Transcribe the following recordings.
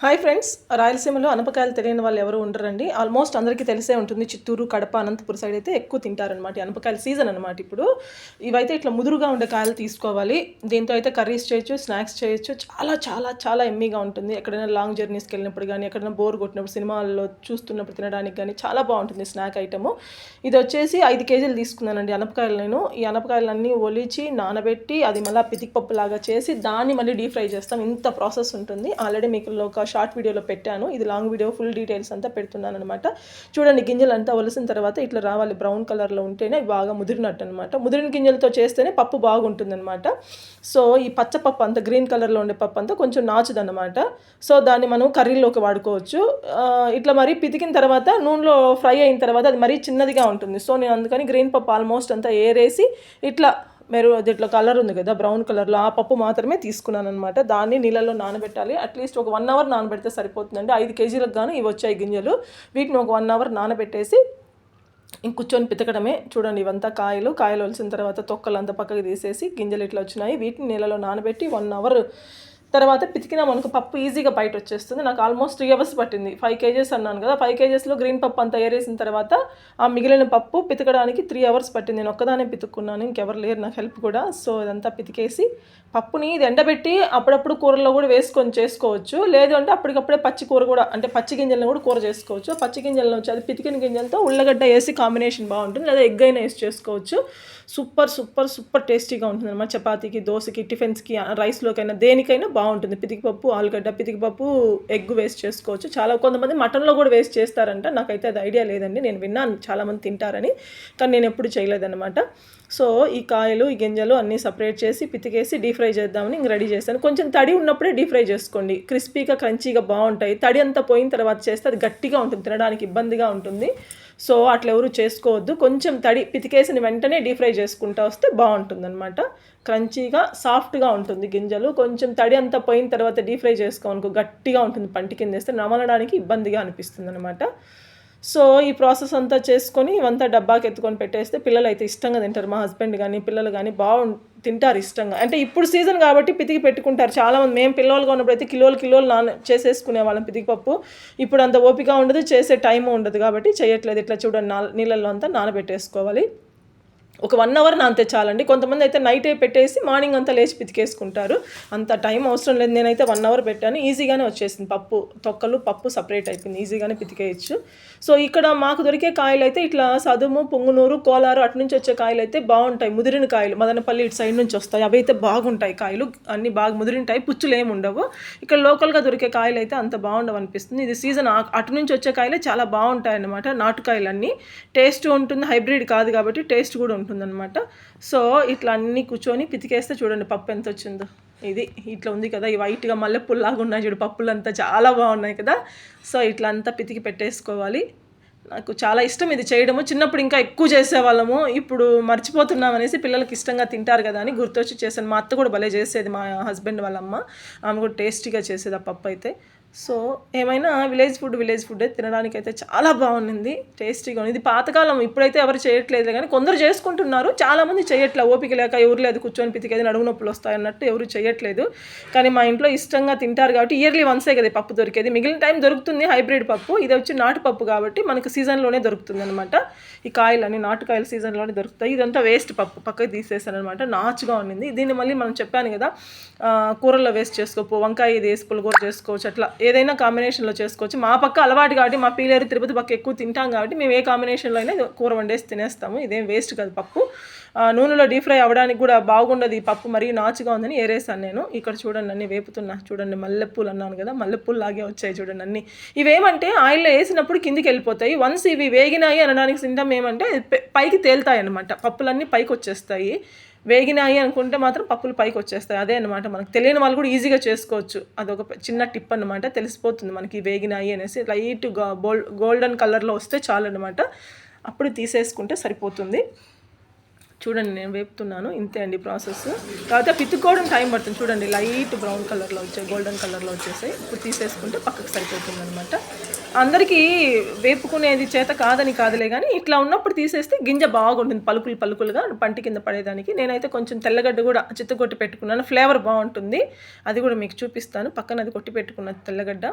Hi friends, రాయలసీమలో అనపకాయలు తెలియని వాళ్ళు ఎవరు ఉండరండి. ఆల్మోస్ట్ అందరికీ తెలిసే ఉంటుంది. చిత్తూరు, కడప, అనంతపురం సైడ్ అయితే ఎక్కువ తింటారనమాట. ఈ అనపకాయల సీజన్ అనమాట ఇప్పుడు. ఇవైతే ఇట్లా ముదురుగా ఉండే కాయలు తీసుకోవాలి. దీంతో అయితే కర్రీస్ చేయొచ్చు, స్నాక్స్ చేయొచ్చు. చాలా చాలా చాలా ఎమ్మీగా ఉంటుంది. ఎక్కడైనా లాంగ్ జర్నీస్కి వెళ్ళినప్పుడు కానీ, ఎక్కడైనా బోర్ కొట్టినప్పుడు, సినిమాల్లో చూస్తున్నప్పుడు తినడానికి కానీ చాలా బాగుంటుంది స్నాక్ ఐటము. ఇది వచ్చేసి 5 కేజీలు తీసుకున్నానండి అనపకాయలు నేను. ఈ అనపకాయలన్నీ ఒలిచి నానబెట్టి అది మళ్ళీ పితికిపప్పు లాగా చేసి దాన్ని మళ్ళీ డీప్ ఫ్రై చేస్తాం. ఇంత ప్రాసెస్ ఉంటుంది. ఆల్రెడీ మీకు ఒక షార్ట్ వీడియోలో పెట్టాను. ఇది లాంగ్ వీడియో, ఫుల్ డీటెయిల్స్ అంతా పెడుతున్నాను అనమాట. చూడండి, గింజలు అంతా ఒలిసిన తర్వాత ఇట్లా రావాలి, బ్రౌన్ కలర్లో ఉంటేనే బాగా ముదిరినట్టు అనమాట. ముదిరిన గింజలతో చేస్తేనే పప్పు బాగుంటుంది అనమాట. సో ఈ పచ్చపప్పు అంతా, గ్రీన్ కలర్లో ఉండే పప్పు అంతా కొంచెం నాచుదన్నమాట. సో దాన్ని మనం కర్రీలోకి వాడుకోవచ్చు. ఇట్లా మరీ పితికిన తర్వాత నూనెలో ఫ్రై అయిన తర్వాత అది మరీ చిన్నదిగా ఉంటుంది. సో నేను అందుకని గ్రీన్ పప్పు ఆల్మోస్ట్ అంతా ఏరేసి ఇట్లా అది ఇట్లా కలర్ ఉంది కదా, బ్రౌన్ కలర్లో, ఆ పప్పు మాత్రమే తీసుకున్నాను అనమాట. దాన్ని నీళ్ళల్లో నానబెట్టాలి. అట్లీస్ట్ ఒక 1 అవర్ నానబెడితే సరిపోతుందండి. 5 కేజీలకు గాను ఇవి వచ్చాయి గింజలు. వీటిని ఒక 1 అవర్ నానబెట్టేసి కూర్చొని పితకడమే. చూడండి, ఇవంతా కాయలు వలిసిన తర్వాత తొక్కలంతా పక్కకి తీసేసి గింజలు ఇట్లా వచ్చినాయి. వీటిని నీళ్ళలో నానబెట్టి 1 అవర్ తర్వాత పితికినా మనకు పప్పు ఈజీగా బయట వచ్చేస్తుంది. నాకు ఆల్మోస్ట్ 3 అవర్స్ పట్టింది. 5 కేజెస్ అన్నాను కదా, 5 కేజెస్లో గ్రీన్ పప్పు అంతా ఏరేసిన తర్వాత ఆ మిగిలిన పప్పు పితకడానికి 3 అవర్స్ పట్టింది. నేను ఒక్కదానే పితుక్కున్నాను, ఇంకెవరు లేరు నాకు హెల్ప్ కూడా. సో ఇదంతా పితికేసి పప్పుని ఇది ఎండబెట్టి అప్పుడప్పుడు కూరలో కూడా వేసుకొని చేసుకోవచ్చు. లేదు అంటే అప్పటికప్పుడే పచ్చి కూర కూడా, అంటే పచ్చి గింజలను కూడా కూర చేసుకోవచ్చు. పచ్చి గింజలను వచ్చి అది పితికిన గింజలతో ఉల్లగడ్డ వేసి కాంబినేషన్ బాగుంటుంది. లేదా ఎగ్ అయినా వేసి చేసుకోవచ్చు. సూపర్ సూపర్ సూపర్ టేస్టీగా ఉంటుంది అనమాట. చపాతీకి, దోశకి, టిఫిన్స్కి, రైస్లోకైనా దేనికైనా బాగుంటుంది. పితికిపప్పు, ఆలుగడ్డ, పితికిపప్పు, ఎగ్ వేస్ట్ చేసుకోవచ్చు. చాలా కొంతమంది మటన్లో కూడా వేస్ట్ చేస్తారంట. నాకైతే అది ఐడియా లేదండి. నేను విన్నాను చాలామంది తింటారని, కానీ నేను ఎప్పుడు చేయలేదన్నమాట. సో ఈ కాయలు, ఈ గింజలు అన్నీ సపరేట్ చేసి పితికేసి డీప్ ఫ్రై చేద్దామని ఇంక రెడీ చేస్తాను. కొంచెం తడి ఉన్నప్పుడే డీప్ ఫ్రై చేసుకోండి. క్రిస్పీగా, క్రంచీగా బాగుంటాయి. తడి అంతా పోయిన తర్వాత చేస్తే అది గట్టిగా ఉంటుంది, తినడానికి ఇబ్బందిగా ఉంటుంది. సో అట్లా ఎవరు చేసుకోవద్దు. కొంచెం తడి పితికేసిన వెంటనే డీప్ ఫ్రై చేసుకుంటూ వస్తే బాగుంటుంది అనమాట. క్రంచీగా, సాఫ్ట్గా ఉంటుంది గింజలు. కొంచెం తడి అంతా పోయిన తర్వాత డీప్ ఫ్రై చేసుకోనుకో గట్టిగా ఉంటుంది. పంటి కింద వేస్తే నమలడానికి ఇబ్బందిగా అనిపిస్తుంది అనమాట. సో ఈ ప్రాసెస్ అంతా చేసుకొని ఇవంతా డబ్బాకి ఎత్తుకొని పెట్టేస్తే పిల్లలు అయితే ఇష్టంగా తింటారు. మా హస్బెండ్ కానీ పిల్లలు కానీ తింటారు ఇష్టంగా. అంటే ఇప్పుడు సీజన్ కాబట్టి పితికి పెట్టుకుంటారు చాలామంది. మేము పిల్లలుగా ఉన్నప్పుడు అయితే కిలోలు చేసేసుకునే వాళ్ళం పితికిపప్పు. ఇప్పుడు అంత ఓపిక ఉండదు, చేసే టైము ఉండదు కాబట్టి చేయట్లేదు. ఇట్లా చూడండి, నీళ్ళల్లో అంతా నానబెట్టేసుకోవాలి. ఒక 1 అవర్ నానితే చాలండి. కొంతమంది అయితే నైటే పెట్టేసి మార్నింగ్ అంతా లేచి పితికేసుకుంటారు. అంత టైం అవసరం లేదు. నేనైతే 1 అవర్ పెట్టాను, ఈజీగానే వచ్చేసింది. తొక్కలు పప్పు సపరేట్ అయిపోయింది, ఈజీగానే పితికేయచ్చు. సో ఇక్కడ మాకు దొరికే కాయలు అయితే ఇట్లా సదుము, పొంగునూరు, కోలారు అటు నుంచి వచ్చే కాయలు అయితే బాగుంటాయి. ముదిరిన కాయలు మదనపల్లి ఇటు సైడ్ నుంచి వస్తాయి. అవి అయితే బాగుంటాయి. కాయలు అన్నీ బాగా ముదిరింటాయి, పుచ్చులు ఏమి ఉండవు. ఇక్కడ లోకల్గా దొరికే కాయలు అయితే అంత బాగుండవు అనిపిస్తుంది. ఇది సీజన్, అటు నుంచి వచ్చే కాయలే చాలా బాగుంటాయి అన్నమాట. నాటుకాయలన్నీ టేస్ట్ ఉంటుంది, హైబ్రిడ్ కాదు కాబట్టి టేస్ట్ కూడా ఉంటుంది అనమాట. సో ఇట్లా అన్నీ కూర్చొని పితికేస్తే చూడండి పప్పు ఎంత వచ్చిందో. ఇది ఇట్లా ఉంది కదా, ఈ వైట్గా మల్లెపూల్లాగా ఉన్నాయి చూడు, పప్పులంతా చాలా బాగున్నాయి కదా. సో ఇట్లా అంతా పితికి పెట్టేసుకోవాలి. నాకు చాలా ఇష్టం ఇది చేయడము. చిన్నప్పుడు ఇంకా ఎక్కువ చేసేవాళ్ళము, ఇప్పుడు మర్చిపోతున్నాం అనేసి పిల్లలకి ఇష్టంగా తింటారు కదా అని గుర్తొచ్చి చేశాను. మా అత్త కూడా భలే చేసేది, మా హస్బెండ్ వాళ్ళ అమ్మ. ఆమె కూడా టేస్టీగా చేసేది ఆ పప్పు అయితే. సో ఏమైనా విలేజ్ ఫుడ్ తినడానికి అయితే చాలా బాగుంది, టేస్టీగా ఉంది. ఇది పాతకాలం, ఇప్పుడైతే ఎవరు చేయట్లేదు కానీ కొందరు చేసుకుంటున్నారు. చాలామంది చేయట్లేదు, ఓపిక లేక ఎవరు లేదు కూర్చొని పితికేది, నడుము నొప్పులు వస్తాయన్నట్టు ఎవరు చేయట్లేదు. కానీ మా ఇంట్లో ఇష్టంగా తింటారు కాబట్టి ఇయర్లీ వన్సే కదా పప్పు దొరికేది. మిగిలిన టైం దొరుకుతుంది హైబ్రిడ్ పప్పు. ఇది వచ్చి నాటు పప్పు కాబట్టి మనకు సీజన్లోనే దొరుకుతుంది అనమాట. ఈ కాయలన్నీ నాటుకాయలు సీజన్లోనే దొరుకుతాయి. ఇదంతా వేస్ట్ పప్పు పక్కకి తీసేసాను అనమాట, నాచుగా ఉండింది. దీన్ని మళ్ళీ మనం చెప్పాను కదా, కూరల్లో వేస్ట్ చేసుకోవచ్చు. వంకాయ ఇది వేసి పులిగూర చేసుకోవచ్చు, అట్లా ఏదైనా కాంబినేషన్లో చేసుకోవచ్చు. మా పక్క అలవాటు కాబట్టి, మా పీలేరు తిరుపతి పక్క ఎక్కువ తింటాం కాబట్టి మేము ఏ కాంబినేషన్లో అయినా కూర వండేసి తినేస్తాము. ఇదేం వేస్ట్ కాదు పప్పు. నూనెలో డీప్ ఫ్రై అవ్వడానికి కూడా బాగుండదు ఈ పప్పు, మరీ నాచుగా ఉందని ఏరేసాను నేను. ఇక్కడ చూడండి అన్నీ వేపుతున్నా. చూడండి, మల్లెపూలు అన్నాను కదా, మల్లెపూలు లాగే వచ్చాయి చూడండి అన్నీ. ఇవేమంటే ఆయిల్లో వేసినప్పుడు కిందికి వెళ్ళిపోతాయి. వన్స్ ఇవి వేగినాయి అనడానికి సింటమ్ ఏమంటే పైకి తేలుతాయి అనమాట, పప్పులన్నీ పైకి వచ్చేస్తాయి. వేగినాయి అనుకుంటే మాత్రం పప్పులు పైకి వచ్చేస్తాయి. అదే అనమాట, మనకు తెలియని వాళ్ళు కూడా ఈజీగా చేసుకోవచ్చు. అదొక చిన్న టిప్ అనమాట. తెలిసిపోతుంది మనకి వేగినాయి అనేసి. లైట్ గోల్డెన్ కలర్లో వస్తే చాలు అనమాట, అప్పుడు తీసేసుకుంటే సరిపోతుంది. చూడండి నేను వేపుతున్నాను, ఇంతే అండి ప్రాసెస్. తర్వాత పితుక్కోవడం టైం పడుతుంది. చూడండి లైట్ బ్రౌన్ కలర్లో వచ్చాయి, గోల్డెన్ కలర్లో వచ్చేసాయి. ఇప్పుడు తీసేసుకుంటే పక్కకు సరిపోతుంది అనమాట. అందరికీ వేపుకునేది చేత కాదని కాదులే, కానీ ఇట్లా ఉన్నప్పుడు తీసేస్తే గింజ బాగుంటుంది, పలుకులుగా పంటి కింద పడేదానికి. నేనైతే కొంచెం తెల్లగడ్డ కూడా చిత్తగొట్టి పెట్టుకున్నాను, ఫ్లేవర్ బాగుంటుంది. అది కూడా మీకు చూపిస్తాను. పక్కన అది కొట్టి పెట్టుకున్నది తెల్లగడ్డ.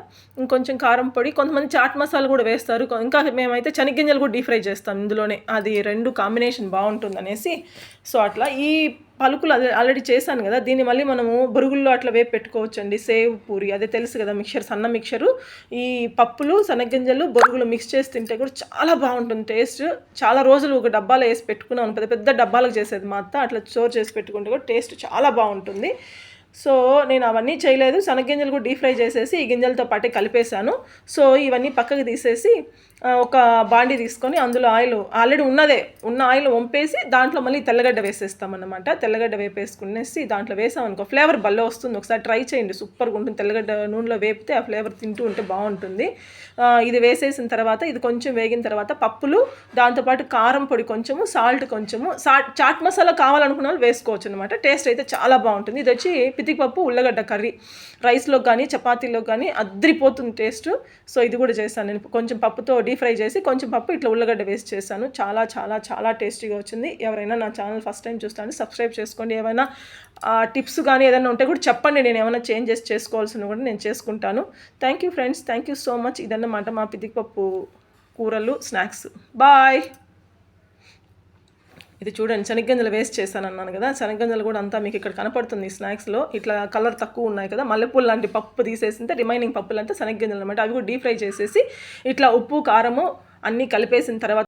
ఇంకొంచెం కారం పొడి, కొంతమంది చాట్ మసాలా కూడా వేస్తారు. ఇంకా మేమైతే శనగగింజలు కూడా డీప్ ఫ్రై చేస్తాం ఇందులోనే, అది రెండు కాంబినేషన్ బాగుంటుంది అనేసి. సో అట్లా ఈ పలుకులు ఆల్రెడీ చేశాను కదా, దీన్ని మళ్ళీ మనము బొరుగుల్లో అట్లా వేపు పెట్టుకోవచ్చు అండి. సేవ్ పూరి అదే తెలుసు కదా, మిక్చర్, సన్న మిక్చరు. ఈ పప్పులు, శనగగింజలు, బొరుగులు మిక్స్ చేసి తింటే కూడా చాలా బాగుంటుంది టేస్ట్. చాలా రోజులు ఒక డబ్బాలో వేసి పెట్టుకున్నాను, పెద్ద పెద్ద డబ్బాలకు చేసేది మా అత్త. అట్లా స్టోర్ చేసి పెట్టుకుంటే కూడా టేస్ట్ చాలా బాగుంటుంది. సో నేను అవన్నీ చేయలేదు, శనగగింజలు కూడా డీప్ ఫ్రై చేసేసి ఈ గింజలతో పాటే కలిపేశాను. సో ఇవన్నీ పక్కకు తీసేసి ఒక బాండీ తీసుకొని అందులో ఆయిల్ ఆల్రెడీ ఉన్న ఆయిల్ వంపేసి దాంట్లో మళ్ళీ తెల్లగడ్డ వేసేస్తామన్నమాట. తెల్లగడ్డ వేపేసుకునేసి దాంట్లో వేసామనుకో ఫ్లేవర్ భలే వస్తుంది. ఒకసారి ట్రై చేయండి, సూపర్గా ఉంటుంది. తెల్లగడ్డ నూనెలో వేపితే ఆ ఫ్లేవర్ తింటూ ఉంటే బాగుంటుంది. ఇది వేసేసిన తర్వాత ఇది కొంచెం వేగిన తర్వాత పప్పులు, దాంతోపాటు కారం పొడి కొంచెము, సాల్ట్ కొంచెము, చాట్ మసాలా కావాలనుకున్న వాళ్ళు వేసుకోవచ్చు అనమాట. టేస్ట్ అయితే చాలా బాగుంటుంది. ఇది వచ్చి పితికిపప్పు ఉల్లగడ్డ కర్రీ, రైస్లో కానీ చపాతీలో కానీ అద్రిపోతుంది టేస్ట్. సో ఇది కూడా చేశాను నేను, కొంచెం పప్పుతో డీప్ ఫ్రై చేసి కొంచెం పప్పు ఇట్లా ఉల్లగడ్డ వేసి చేశాను. చాలా చాలా చాలా టేస్టీగా వచ్చింది. ఎవరైనా నా ఛానల్ ఫస్ట్ టైం చూస్తాను, సబ్స్క్రైబ్ చేసుకోండి. ఏమైనా టిప్స్ కానీ ఏదైనా ఉంటే కూడా చెప్పండి, నేను ఏమైనా చేంజెస్ చేసుకోవాల్సిన కూడా నేను చేసుకుంటాను. Thank you friends, thank you so much. ఇదన్నమాట మా పితికిపప్పు కూరలు స్నాక్స్. బాయ్. ఇది చూడండి శనగగింజలు వేస్ట్ చేశాను అన్నాను కదా, శనగగింజలు కూడా అంతా మీకు ఇక్కడ కనపడుతుంది స్నాక్స్లో. ఇట్లా కలర్ తక్కువ ఉన్నాయి కదా, మల్లెపూలు లాంటి పప్పు తీసేసింటే రిమైనింగ్ పప్పులు అంటే శనగగింజలు అనమాట. అవి కూడా డీప్ ఫ్రై చేసేసి ఇట్లా ఉప్పు కారము అన్నీ కలిపేసిన తర్వాత